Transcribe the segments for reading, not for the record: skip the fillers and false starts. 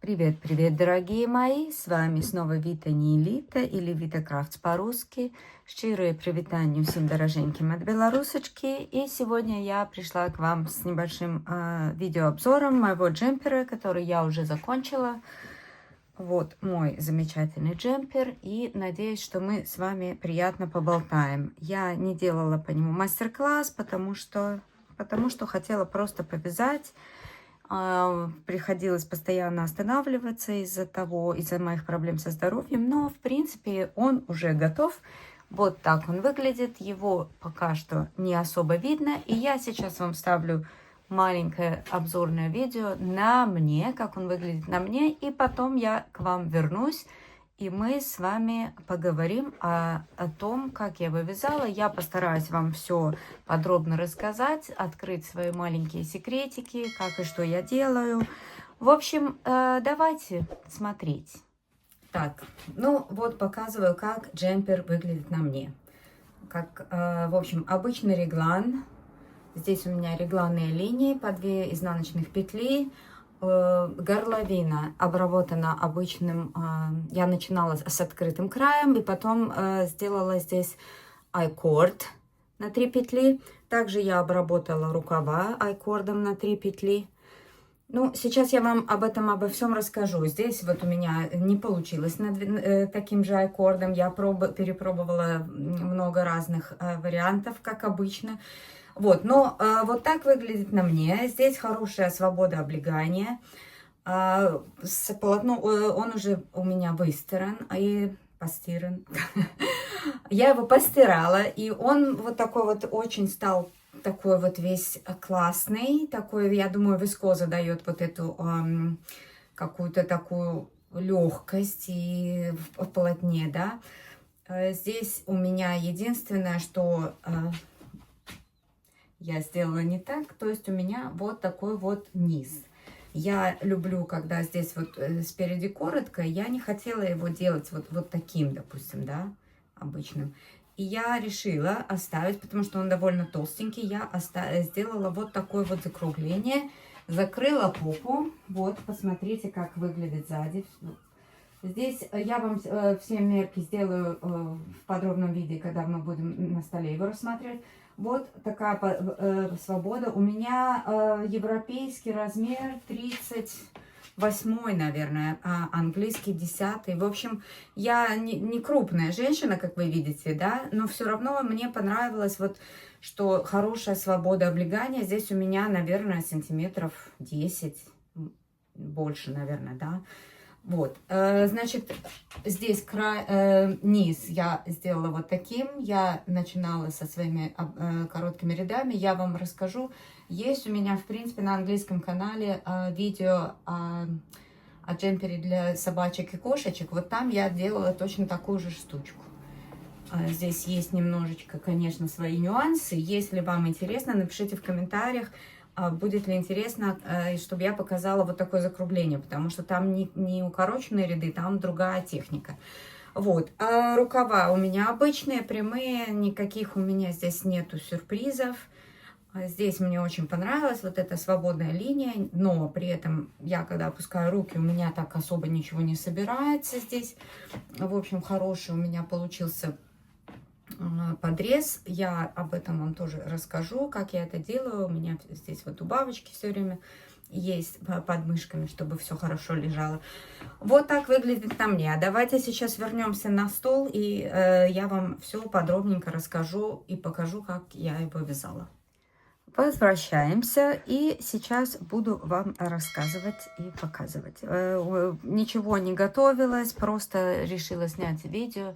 Привет, дорогие мои! С вами снова Вита Нилита или Вита Крафтс по-русски. Щирое привитание всем дороженьким от белорусочки. И сегодня я пришла к вам с небольшим видеообзором моего джемпера, который я уже закончила. Вот мой замечательный джемпер. И надеюсь, что мы с вами приятно поболтаем. Я не делала по нему мастер-класс, потому что хотела просто повязать. Приходилось постоянно останавливаться из-за моих проблем со здоровьем, но в принципе он уже готов. Вот так он выглядит, его пока что не особо видно, и я сейчас вам вставлю маленькое обзорное видео на мне, как он выглядит на мне, и потом я к вам вернусь, и мы с вами поговорим о том, как я его вязала. Я постараюсь вам все подробно рассказать, открыть свои маленькие секретики, как и что я делаю. В общем, давайте смотреть. Так, ну вот показываю, как джемпер выглядит на мне. В общем, обычный реглан. Здесь у меня регланные линии по 2 изнаночных петли. Горловина обработана обычным, я начинала с открытым краем и потом сделала здесь айкорд на 3 петли. Также я обработала рукава айкордом на 3 петли. Ну, сейчас я вам обо всем расскажу. Здесь вот у меня не получилось таким же айкордом. Я перепробовала много разных вариантов, как обычно. Вот, но вот так выглядит на мне. Здесь хорошая свобода облегания. Полотно, он уже у меня выстиран и постиран. Я его постирала, и он вот такой вот очень стал такой вот весь классный. Такой, я думаю, вискоза дает вот эту какую-то такую легкость и в полотне, да. Здесь у меня единственное, что я сделала не так, то есть у меня вот такой вот низ. Я люблю, когда здесь вот спереди коротко, я не хотела его делать вот таким, допустим, да, обычным. И я решила оставить, потому что он довольно толстенький, я сделала вот такое вот закругление, закрыла попу, вот, посмотрите, как выглядит сзади. Здесь я вам все мерки сделаю в подробном виде, когда мы будем на столе его рассматривать. Вот такая свобода. У меня европейский размер 38, наверное, а английский 10. В общем, я не крупная женщина, как вы видите, да, но все равно мне понравилось, вот, что хорошая свобода облегания. Здесь у меня, наверное, сантиметров 10, больше, наверное, да. Вот, значит, здесь низ я сделала вот таким. Я начинала со своими короткими рядами. Я вам расскажу. Есть у меня, в принципе, на английском канале видео о джемпере для собачек и кошечек. Вот там я делала точно такую же штучку. Здесь есть немножечко, конечно, свои нюансы. Если вам интересно, напишите в комментариях, будет ли интересно, чтобы я показала вот такое закругление, потому что там не укороченные ряды, там другая техника. Вот, а рукава у меня обычные, прямые, никаких у меня здесь нету сюрпризов. Здесь мне очень понравилась вот эта свободная линия, но при этом я, когда опускаю руки, у меня так особо ничего не собирается здесь. В общем, хороший у меня получился подрез. Я об этом вам тоже расскажу, как я это делаю. У меня здесь вот убавочки все время есть под мышками, чтобы все хорошо лежало. Вот так выглядит на мне. Давайте сейчас вернемся на стол, и я вам все подробненько расскажу и покажу, как я его вязала. Возвращаемся, и сейчас буду вам рассказывать и показывать. Ничего не готовилось, просто решила снять видео.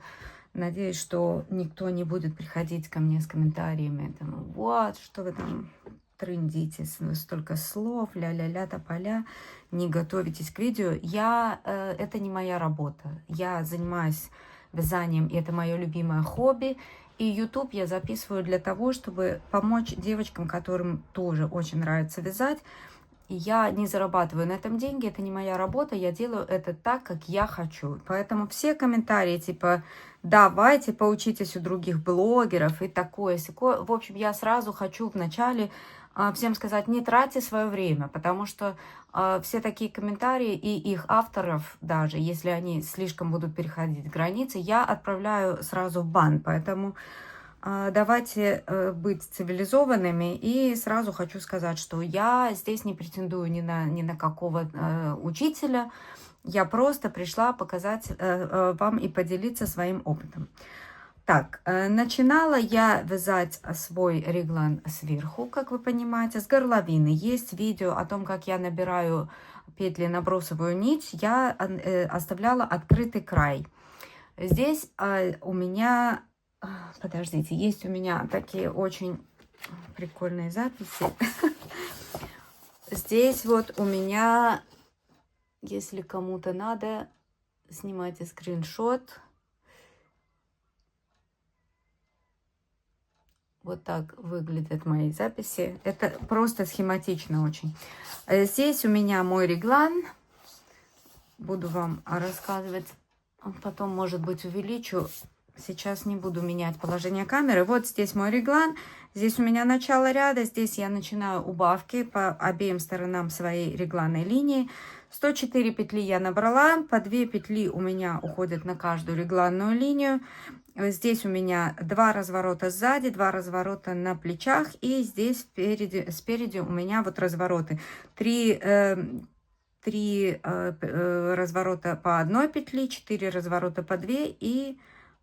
Надеюсь, что никто не будет приходить ко мне с комментариями. Там, вот, что вы там трындите, столько слов, ля-ля-ля, тополя, не готовитесь к видео. Это не моя работа. Я занимаюсь вязанием, и это мое любимое хобби. И YouTube я записываю для того, чтобы помочь девочкам, которым тоже очень нравится вязать. Я не зарабатываю на этом деньги, это не моя работа, я делаю это так, как я хочу. Поэтому все комментарии типа «давайте поучитесь у других блогеров» и такое-сякое. В общем, я сразу хочу вначале всем сказать, не тратьте свое время, потому что все такие комментарии и их авторов, даже если они слишком будут переходить границы, я отправляю сразу в бан. Поэтому давайте быть цивилизованными. И сразу хочу сказать, что я здесь не претендую ни на какого учителя. Я просто пришла показать вам и поделиться своим опытом. Так, начинала я вязать свой реглан сверху, как вы понимаете, с горловины. Есть видео о том, как я набираю петли на бросовую нить. Я оставляла открытый край. Здесь у меня, подождите, есть у меня такие очень прикольные записи. Здесь вот у меня, если кому-то надо, снимайте скриншот. Вот так выглядят мои записи. Это просто схематично очень. Здесь у меня мой реглан. Буду вам рассказывать. Потом, может быть, увеличу. Сейчас не буду менять положение камеры. Вот здесь мой реглан. Здесь у меня начало ряда. Здесь я начинаю убавки по обеим сторонам своей регланной линии. 104 петли я набрала. По 2 петли у меня уходят на каждую регланную линию. Здесь у меня 2 разворота сзади, 2 разворота на плечах. И здесь спереди у меня вот развороты. 3 разворота по 1 петли, 4 разворота по 2 и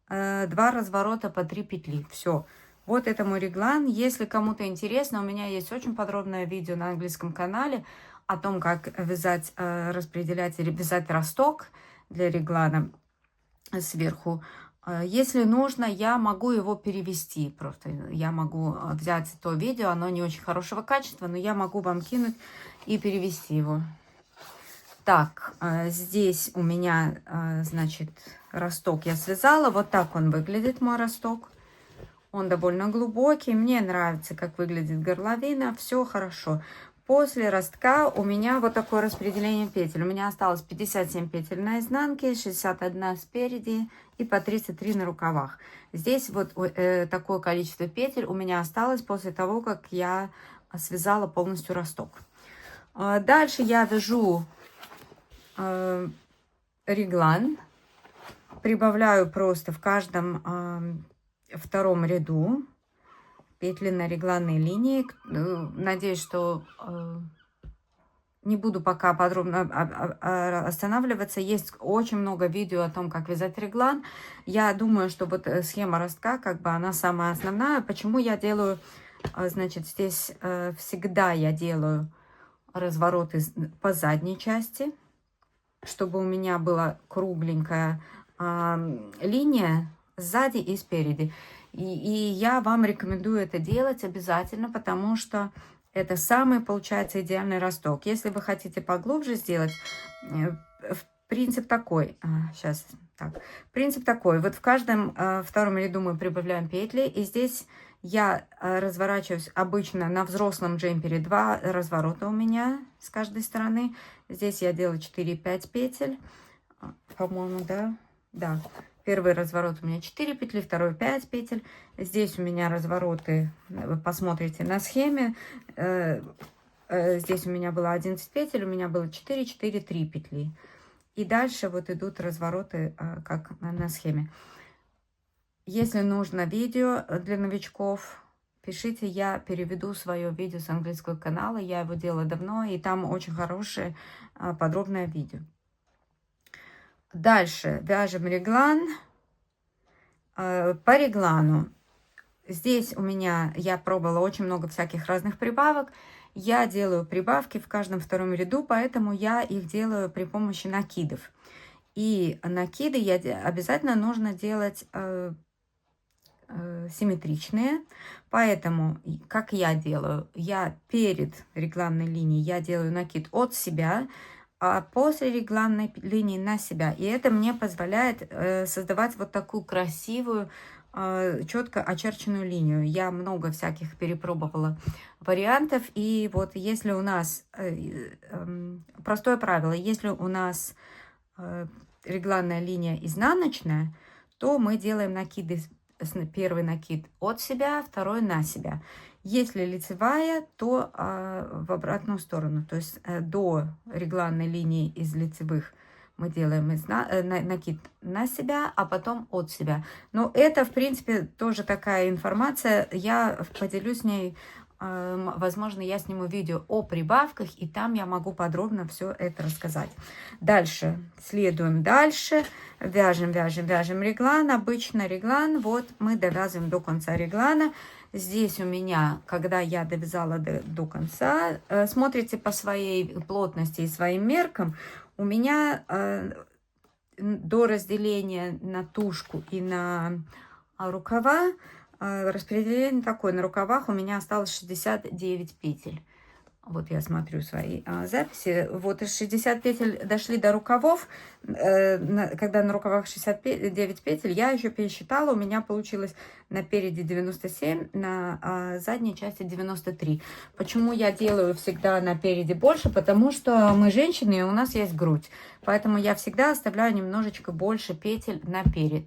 2 разворота по 3 петли. Все. Вот это мой реглан. Если кому-то интересно, у меня есть очень подробное видео на английском канале о том, как вязать, распределять или вязать росток для реглана сверху. Если нужно, я могу его перевести. Просто я могу взять то видео, оно не очень хорошего качества, но я могу вам кинуть и перевести его. Так, здесь у меня, значит, росток я связала. Вот так он выглядит, мой росток. Он довольно глубокий. Мне нравится, как выглядит горловина. Все хорошо. После ростка у меня вот такое распределение петель. У меня осталось 57 петель на изнанке, 61 спереди и по 33 на рукавах. Здесь вот такое количество петель у меня осталось после того, как я связала полностью росток. Дальше я вяжу реглан. Прибавляю просто в каждом втором ряду петли на регланной линии. Надеюсь, что не буду пока подробно останавливаться. Есть очень много видео о том, как вязать реглан. Я думаю, что вот схема ростка, как бы она самая основная. Почему я делаю, значит, здесь всегда я делаю развороты по задней части, чтобы у меня была кругленькая линия сзади и спереди. И я вам рекомендую это делать обязательно, потому что это самый, получается, идеальный росток. Если вы хотите поглубже сделать, принцип такой. Сейчас, так. Принцип такой. Вот в каждом втором ряду мы прибавляем петли. И здесь я разворачиваюсь обычно на взрослом джемпере. 2 разворота у меня с каждой стороны. Здесь я делаю 4-5 петель. По-моему, да? Да. Первый разворот у меня 4 петли, второй 5 петель. Здесь у меня развороты, вы посмотрите на схеме. Здесь у меня было 11 петель, у меня было 4, 4, 3 петли. И дальше вот идут развороты, как на схеме. Если нужно видео для новичков, пишите, я переведу свое видео с английского канала. Я его делала давно, и там очень хорошее подробное видео. Дальше вяжем реглан. По реглану. Здесь у меня, я пробовала очень много всяких разных прибавок. Я делаю прибавки в каждом втором ряду, поэтому я их делаю при помощи накидов. И накиды обязательно нужно делать симметричные. Поэтому, как я делаю, я перед регланной линией я делаю накид от себя, а после регланной линии на себя. И это мне позволяет создавать вот такую красивую, четко очерченную линию. Я много всяких перепробовала вариантов. И вот если у нас, простое правило, если у нас регланная линия изнаночная, то мы делаем накиды первый накид от себя, второй на себя. Если лицевая, то в обратную сторону, то есть до регланной линии из лицевых мы делаем накид на себя, а потом от себя. Но это, в принципе, тоже такая информация. Я поделюсь с ней, возможно, я сниму видео о прибавках, и там я могу подробно все это рассказать. Дальше, следуем дальше. Вяжем, вяжем, вяжем реглан. Обычно реглан, вот мы довязываем до конца реглана. Здесь у меня, когда я довязала до конца, смотрите по своей плотности и своим меркам, у меня до разделения на тушку и на рукава распределение такое. На рукавах у меня осталось 69 петель. Вот я смотрю свои записи. Вот из 60 петель дошли до рукавов. Когда на рукавах 69 петель, я еще пересчитала. У меня получилось напереди 97, на задней части 93. Почему я делаю всегда напереди больше? Потому что мы женщины, и у нас есть грудь. Поэтому я всегда оставляю немножечко больше петель наперед.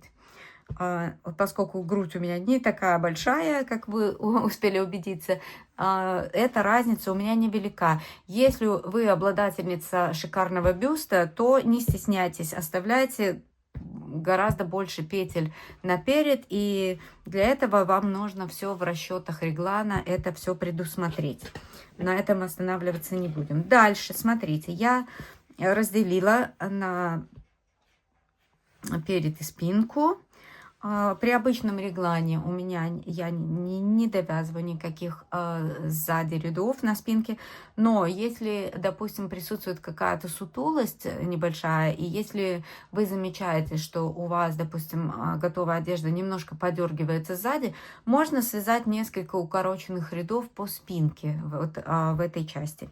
Поскольку грудь у меня не такая большая, как вы успели убедиться, эта разница у меня невелика. Если вы обладательница шикарного бюста, то не стесняйтесь, оставляйте гораздо больше петель наперед, и для этого вам нужно все в расчетах реглана, это все предусмотреть. На этом останавливаться не будем. Дальше, смотрите, я разделила на перед и спинку. При обычном реглане у меня я не довязываю никаких сзади рядов на спинке, но если, допустим, присутствует какая-то сутулость небольшая, и если вы замечаете, что у вас, допустим, готовая одежда немножко подергивается сзади, можно связать несколько укороченных рядов по спинке вот, в этой части.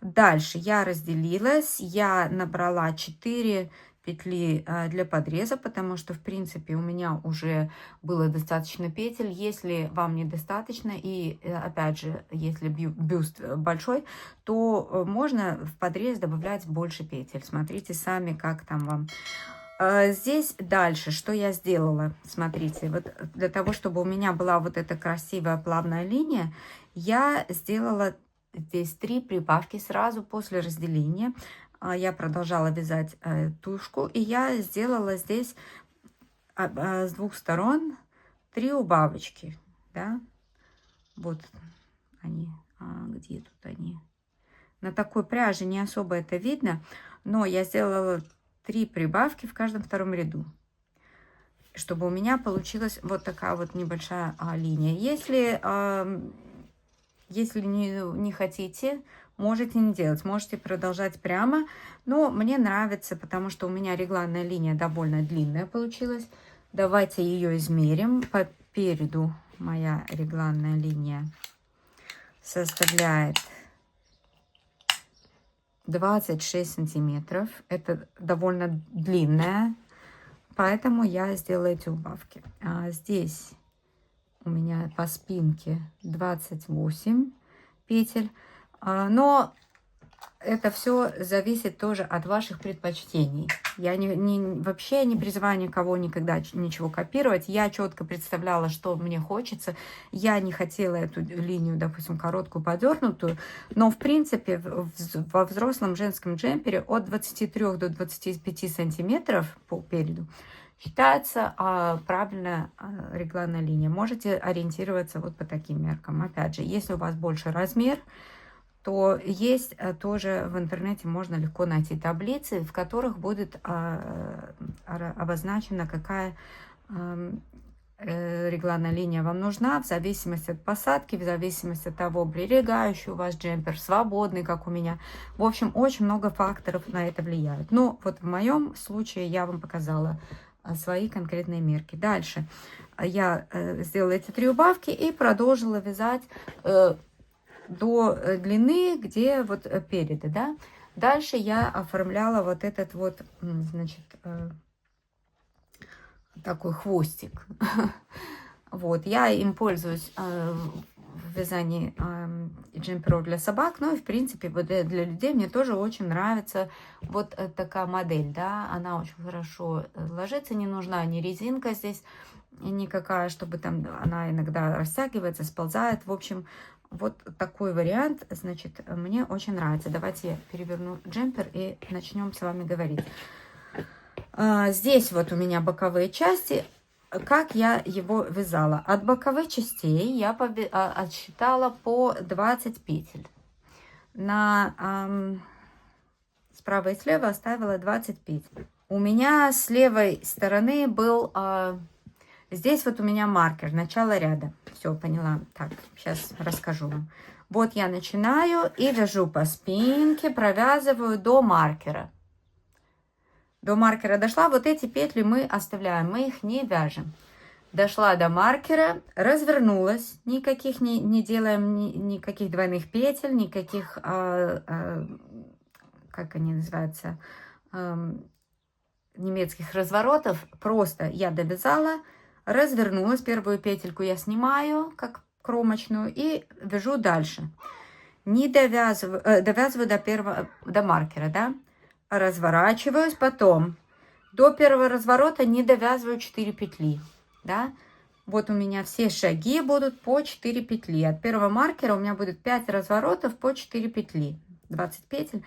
Дальше я разделилась, я набрала 4 петли для подреза, потому что, в принципе, у меня уже было достаточно петель. Если вам недостаточно, и, опять же, если бюст большой, то можно в подрез добавлять больше петель. Смотрите сами, как там вам. Здесь дальше, что я сделала, смотрите, вот для того, чтобы у меня была вот эта красивая плавная линия, я сделала здесь 3 прибавки сразу после разделения. Я продолжала вязать тушку, и я сделала здесь с двух сторон 3 убавочки, да, вот они, где тут они, на такой пряже не особо это видно, но я сделала 3 прибавки в каждом втором ряду, чтобы у меня получилась вот такая вот небольшая линия. Если не хотите, можете не делать, можете продолжать прямо, но мне нравится, потому что у меня регланная линия довольно длинная получилась. Давайте ее измерим. По переду моя регланная линия составляет 26 сантиметров. Это довольно длинная, поэтому я сделала эти убавки. Здесь у меня по спинке 28 петель. Но это все зависит тоже от ваших предпочтений. Я вообще не призываю никого никогда ничего копировать. Я четко представляла, что мне хочется. Я не хотела эту линию, допустим, короткую, подернутую. Но, в принципе, во взрослом женском джемпере от 23 до 25 сантиметров по переду считается правильная регланная линия. Можете ориентироваться вот по таким меркам. Опять же, если у вас больше размер, то есть тоже в интернете можно легко найти таблицы, в которых будет обозначена, какая регланная линия вам нужна, в зависимости от посадки, в зависимости от того, прилегающий у вас джемпер, свободный, как у меня. В общем, очень много факторов на это влияют. Но вот в моем случае я вам показала свои конкретные мерки. Дальше я сделала эти 3 убавки и продолжила вязать до длины, где вот переды, да. Дальше я оформляла вот этот вот, значит, такой хвостик. Вот, я им пользуюсь в вязании джемперов для собак, ну и, в принципе, вот для людей мне тоже очень нравится вот такая модель, да, она очень хорошо ложится, не нужна ни резинка здесь, и никакая, чтобы там она иногда растягивается, сползает. В общем, вот такой вариант, значит, мне очень нравится. Давайте я переверну джемпер и начнем с вами говорить. Здесь вот у меня боковые части. Как я его вязала? От боковых частей я отсчитала по 20 петель. Справа и слева оставила 20 петель. У меня с левой стороны был... здесь вот у меня маркер, начало ряда. Все, поняла. Так, сейчас расскажу вам. Вот я начинаю и вяжу по спинке, провязываю до маркера. До маркера дошла, вот эти петли мы оставляем, мы их не вяжем. Дошла до маркера, развернулась, никаких не делаем, никаких двойных петель, никаких, как они называются, немецких разворотов. Просто я довязала, развернулась, первую петельку я снимаю, как кромочную, и вяжу дальше. Не довязываю до маркера, да, разворачиваюсь, потом до первого разворота не довязываю 4 петли, да. Вот у меня все шаги будут по 4 петли. От первого маркера у меня будет 5 разворотов по 4 петли, 20 петель.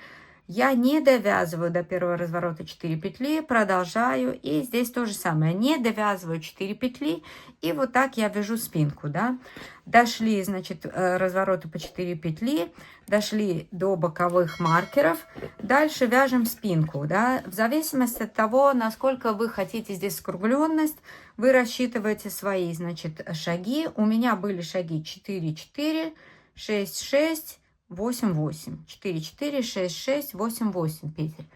Я не довязываю до первого разворота 4 петли, продолжаю, и здесь то же самое, не довязываю 4 петли, и вот так я вяжу спинку, да. Дошли, значит, развороты по 4 петли, дошли до боковых маркеров, дальше вяжем спинку, да. В зависимости от того, насколько вы хотите здесь скругленность, вы рассчитываете свои, значит, шаги. У меня были шаги 4, 4, 6, 6, 8, 8, 4, 4, 6, 6, 8, 8 петель.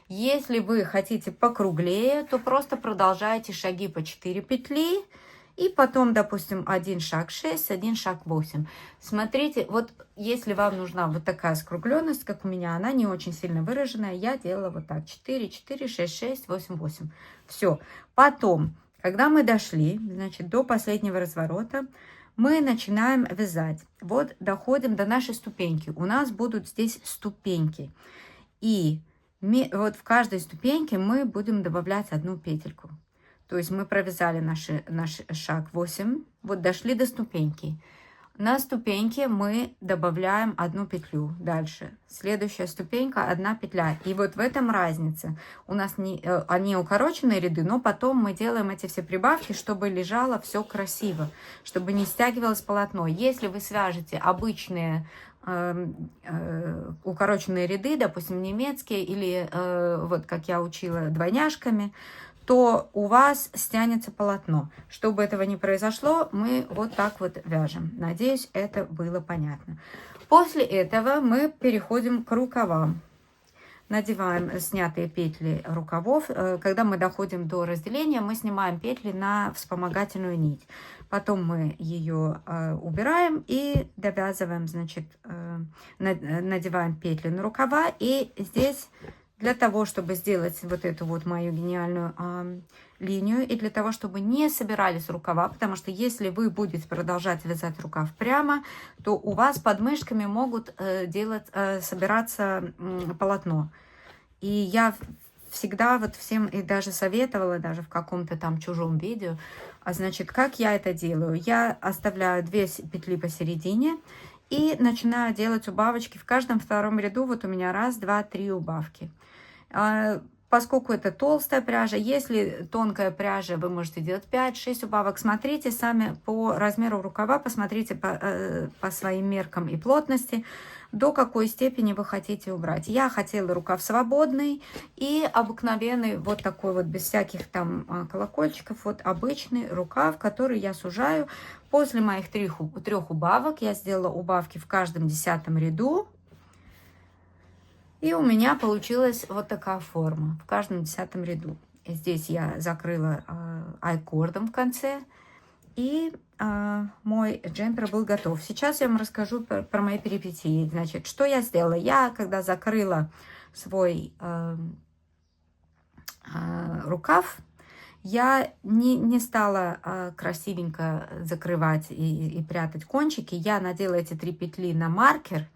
Если вы хотите покруглее, то просто продолжайте шаги по 4 петли. И потом, допустим, один шаг 6, один шаг 8. Смотрите, вот если вам нужна вот такая скругленность, как у меня, она не очень сильно выраженная, я делала вот так. 4, 4, 6, 6, 8, 8. Все. Потом, когда мы дошли, значит, до последнего разворота, мы начинаем вязать. Вот доходим до нашей ступеньки. У нас будут здесь ступеньки. И вот в каждой ступеньке мы будем добавлять одну петельку. То есть мы провязали наш шаг 8. Вот дошли до ступеньки. На ступеньке мы добавляем одну петлю. Дальше. Следующая ступенька, одна петля. И вот в этом разница. У нас они укороченные ряды, но потом мы делаем эти все прибавки, чтобы лежало все красиво, чтобы не стягивалось полотно. Если вы свяжете обычные укороченные ряды, допустим, немецкие, или вот как я учила двойняшками, то у вас стянется полотно. Чтобы этого не произошло, мы вот так вот вяжем. Надеюсь, это было понятно. После этого мы переходим к рукавам. Надеваем снятые петли рукавов. Когда мы доходим до разделения, мы снимаем петли на вспомогательную нить. Потом мы ее убираем и довязываем, значит, надеваем петли на рукава. И здесь... Для того, чтобы сделать вот эту вот мою гениальную линию, и для того, чтобы не собирались рукава, потому что если вы будете продолжать вязать рукав прямо, то у вас под мышками могут собираться полотно. И я всегда вот всем и даже советовала, даже в каком-то там чужом видео, значит, как я это делаю. Я оставляю 2 петли посередине и начинаю делать убавочки. В каждом втором ряду вот у меня 1, 2, 3 убавки. Поскольку это толстая пряжа, если тонкая пряжа, вы можете делать 5-6 убавок. Смотрите сами по размеру рукава, посмотрите по своим меркам и плотности, до какой степени вы хотите убрать. Я хотела рукав свободный и обыкновенный, вот такой вот, без всяких там колокольчиков, вот обычный рукав, который я сужаю. После моих 3 убавок я сделала убавки в каждом 10-м ряду. И у меня получилась вот такая форма в каждом 10-м ряду. Здесь я закрыла айкордом в конце. И мой джемпер был готов. Сейчас я вам расскажу про мои перипетии. Значит, что я сделала? Я, когда закрыла свой рукав, я не стала красивенько закрывать и прятать кончики. Я надела эти 3 петли на маркер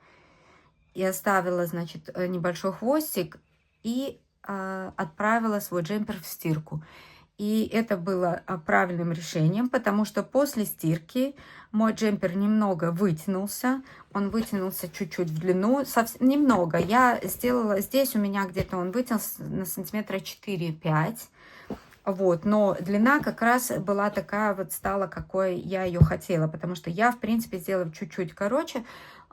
и оставила, значит, небольшой хвостик и отправила свой джемпер в стирку. И это было правильным решением, потому что после стирки мой джемпер немного вытянулся. Он вытянулся чуть-чуть в длину, совсем немного. Я сделала здесь, у меня где-то он вытянулся на сантиметра 4-5. Вот, но длина как раз была такая вот, стала, какой я ее хотела, потому что я, в принципе, сделала чуть-чуть короче,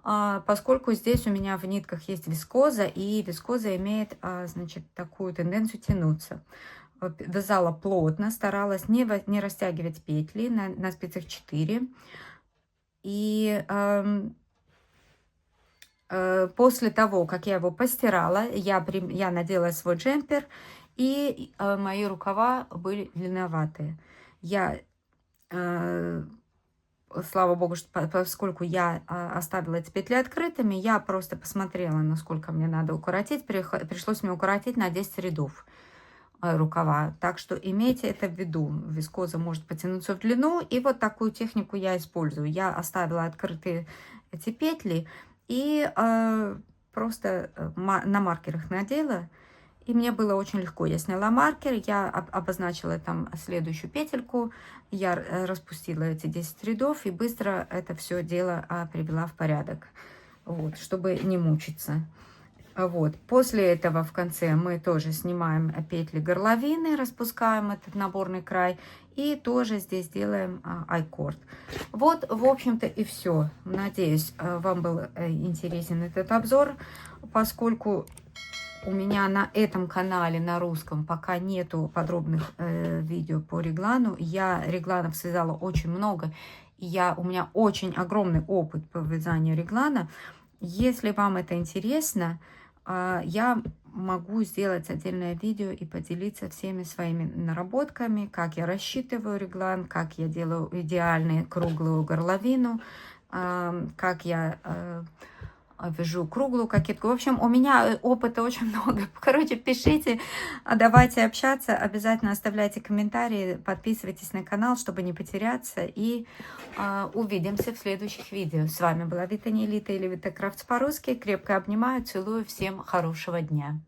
поскольку здесь у меня в нитках есть вискоза, и вискоза имеет, значит, такую тенденцию тянуться. Вязала плотно, старалась не растягивать петли на спицах 4. И после того, как я его постирала, я надела свой джемпер, и мои рукава были длинноватые. Я, слава богу, что, поскольку я оставила эти петли открытыми, я просто посмотрела, насколько мне надо укоротить. Пришлось мне укоротить на 10 рядов рукава. Так что имейте это в виду. Вискоза может потянуться в длину, и вот такую технику я использую. Я оставила открытые эти петли и просто на маркерах надела. И мне было очень легко. Я сняла маркер, я обозначила там следующую петельку, я распустила эти 10 рядов и быстро это все дело привела в порядок, вот, чтобы не мучиться. Вот. После этого в конце мы тоже снимаем петли горловины, распускаем этот наборный край и тоже здесь делаем айкорд. Вот, в общем-то, и все. Надеюсь, вам был интересен этот обзор, поскольку у меня на этом канале, на русском, пока нету подробных видео по реглану. Я регланов связала очень много, и у меня очень огромный опыт по вязанию реглана. Если вам это интересно, я могу сделать отдельное видео и поделиться всеми своими наработками, как я рассчитываю реглан, как я делаю идеальную круглую горловину, как я вяжу круглую кокетку. В общем, у меня опыта очень много. Короче, пишите, давайте общаться. Обязательно оставляйте комментарии, подписывайтесь на канал, чтобы не потеряться. И увидимся в следующих видео. С вами была Вита Нелита или Вита Крафтс по-русски. Крепко обнимаю, целую. Всем хорошего дня.